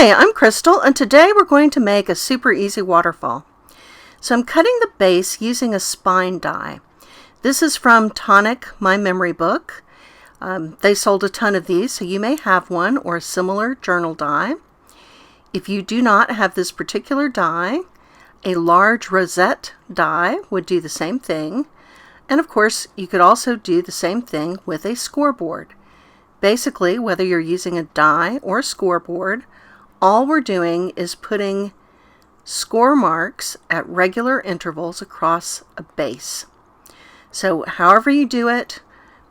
Hi, I'm Crystal, and today we're going to make a super easy waterfall. So I'm cutting the base using a spine die. This is from Tonic, my memory book. They sold a ton of these, so you may have one or a similar journal die. If you do not have this particular die, a large rosette die would do the same thing. And of course, you could also do the same thing with a scoreboard. Basically, whether you're using a die or a scoreboard, all we're doing is putting score marks at regular intervals across a base. So however you do it,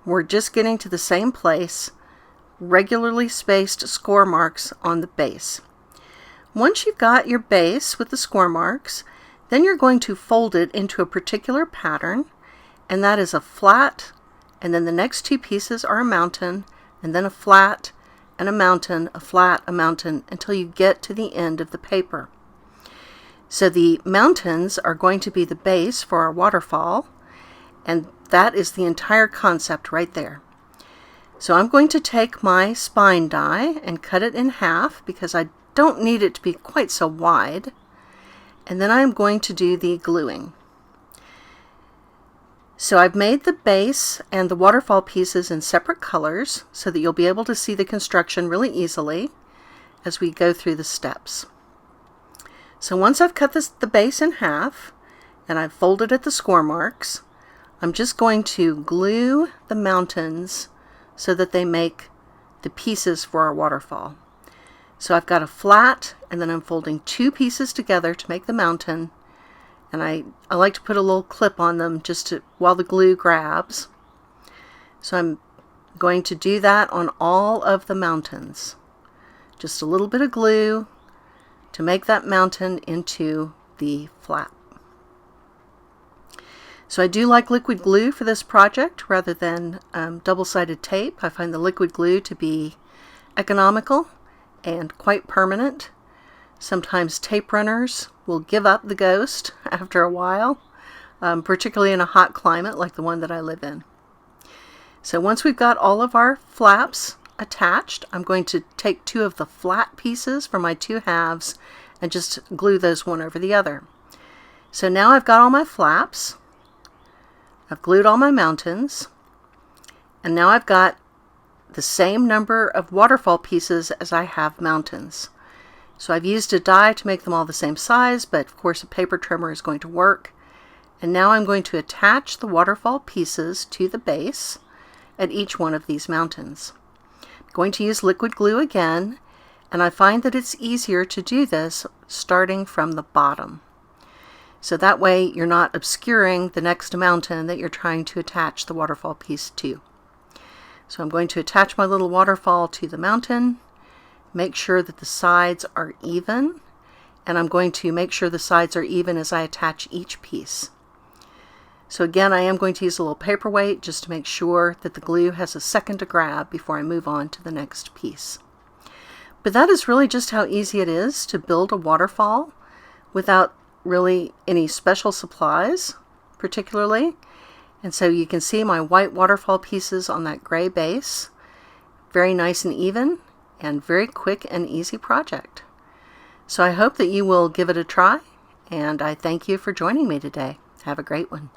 we're just getting to the same place, regularly spaced score marks on the base. Once you've got your base with the score marks, then you're going to fold it into a particular pattern, and that is a flat, and then the next two pieces are a mountain, and then a flat, and a mountain, a flat, a mountain, until you get to the end of the paper. So the mountains are going to be the base for our waterfall, and that is the entire concept right there. So I'm going to take my spine die and cut it in half because I don't need it to be quite so wide, and then I'm going to do the gluing. So I've made the base and the waterfall pieces in separate colors so that you'll be able to see the construction really easily as we go through the steps. So once I've cut the base in half and I've folded at the score marks, I'm just going to glue the mountains so that they make the pieces for our waterfall. So I've got a flat, and then I'm folding two pieces together to make the mountain. And I like to put a little clip on them just while the glue grabs. So I'm going to do that on all of the mountains. Just a little bit of glue to make that mountain into the flat. So I do like liquid glue for this project rather than double-sided tape. I find the liquid glue to be economical and quite permanent. Sometimes tape runners will give up the ghost after a while, particularly in a hot climate like the one that I live in. So once we've got all of our flaps attached, I'm going to take two of the flat pieces from my two halves and just glue those one over the other. So now I've got all my flaps, I've glued all my mountains, and now I've got the same number of waterfall pieces as I have mountains. So I've used a die to make them all the same size, but of course a paper trimmer is going to work. And now I'm going to attach the waterfall pieces to the base at each one of these mountains. I'm going to use liquid glue again, and I find that it's easier to do this starting from the bottom. So that way you're not obscuring the next mountain that you're trying to attach the waterfall piece to. So I'm going to attach my little waterfall to the mountain. Make sure that the sides are even, and I'm going to make sure the sides are even as I attach each piece. So again, I am going to use a little paperweight just to make sure that the glue has a second to grab before I move on to the next piece. But that is really just how easy it is to build a waterfall without really any special supplies, particularly. And so you can see my white waterfall pieces on that gray base. Very nice and even, and very quick and easy project. So I hope that you will give it a try, and I thank you for joining me today. Have a great one.